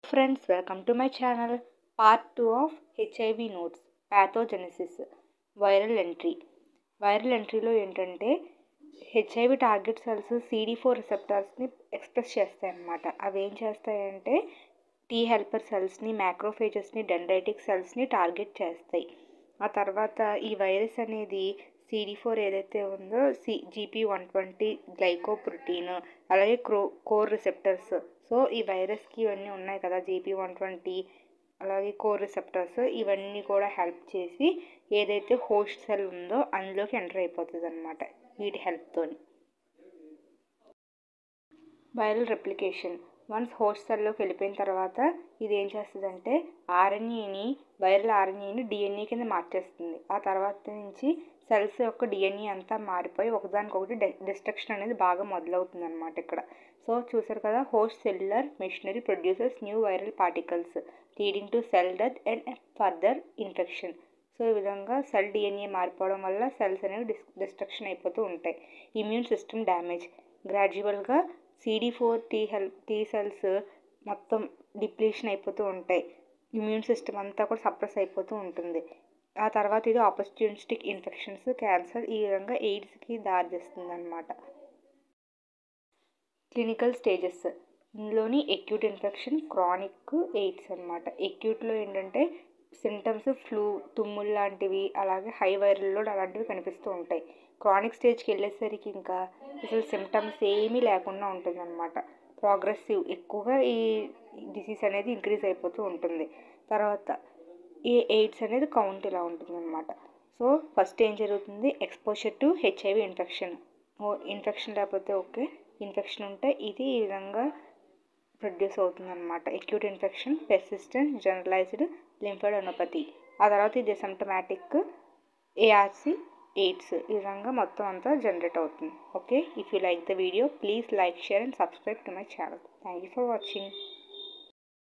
Friends, welcome to my channel. Part 2 of HIV notes, pathogenesis, viral entry. Viral entryలో ఏంటంటే HIV target cells CD4 రిసెప్టార్స్ని express చేస్తాయి అన్నమాట. అవి ఏం చేస్తాయంటే టీ హెల్పర్ సెల్స్ని, మ్యాక్రోఫేజెస్ని, డెండ్రైటిక్ సెల్స్ని టార్గెట్ చేస్తాయి. ఆ తర్వాత ఈ వైరస్ అనేది CD4 ఏదైతే ఉందో GP120 గ్లైకోప్రోటీన్, అలాగే కోర్ రిసెప్టర్స్. సో ఈ వైరస్కి ఇవన్నీ ఉన్నాయి కదా, GP120 అలాగే కోర్ రిసెప్టర్స్, ఇవన్నీ కూడా హెల్ప్ చేసి ఏదైతే హోస్ట్ సెల్ ఉందో అందులోకి ఎంటర్ అయిపోతుంది అన్నమాట వీటి హెల్ప్తో. Viral replication. వన్స్ హోస్ట్ సెల్లోకి వెళ్ళిపోయిన తర్వాత ఇది ఏం చేస్తుందంటే వైరల్ ఆర్ఎన్ఏని డిఎన్ఏ కింద మార్చేస్తుంది. ఆ తర్వాత నుంచి సెల్స్ యొక్క డిఎన్ఏ అంతా మారిపోయి ఒకదానికొకటి డిస్ట్రక్షన్ అనేది బాగా మొదలవుతుంది అనమాట ఇక్కడ. సో చూసారు కదా, host cellular machinery produces new viral particles leading to cell death and further infection. So ఈ విధంగా సెల్ డిఎన్ఏ మారిపోవడం వల్ల సెల్స్ అనేవి డిస్ట్రక్షన్ అయిపోతూ ఉంటాయి. Immune system damage. గ్రాడ్యువల్గా CD4 టీ సెల్స్ మొత్తం డిప్లీషన్ అయిపోతూ ఉంటాయి. ఇమ్యూన్ సిస్టమ్ అంతా కూడా సప్రెస్ అయిపోతూ ఉంటుంది. ఆ తర్వాత ఇది ఆపర్చునిస్టిక్ ఇన్ఫెక్షన్స్, క్యాన్సర్, ఈ విధంగా ఎయిడ్స్కి దారితీస్తుంది అన్నమాట. Clinical stages. ఇందులోని ఎక్యూట్ ఇన్ఫెక్షన్, క్రానిక్, ఎయిడ్స్ అనమాట. ఎక్యూట్లో ఏంటంటే సింటమ్స్ ఫ్లూ, తుమ్ములు లాంటివి, అలాగే హై వైరల్ లోడ్ అలాంటివి కనిపిస్తూ ఉంటాయి. క్రానిక్ స్టేజ్కి వెళ్ళేసరికి ఇంకా అసలు సిమ్టమ్స్ ఏమీ లేకుండా ఉంటుంది అనమాట. ప్రోగ్రెసివ్, ఎక్కువగా ఈ డిసీజ్ అనేది ఇంక్రీజ్ అయిపోతూ ఉంటుంది. తర్వాత ఈ ఎయిడ్స్ అనేది కౌంట్ ఇలా ఉంటుంది అనమాట. సో ఫస్ట్ ఏం జరుగుతుంది, exposure to HIV infection. Infection లేకపోతే ఓకే, ఇన్ఫెక్షన్ ఉంటే ఇది ఈ విధంగా ప్రొడ్యూస్ అవుతుంది అనమాట. Acute infection, persistent generalised lymphadenopathy. ఆ తర్వాత ఇది సిమ్టమాటిక్ ఏఆర్సి, ఎయిడ్స్, ఈ విధంగా మొత్తం అంతా జనరేట్ అవుతుంది. Okay, if you like the video please like, share and subscribe to my channel. Thank you for watching.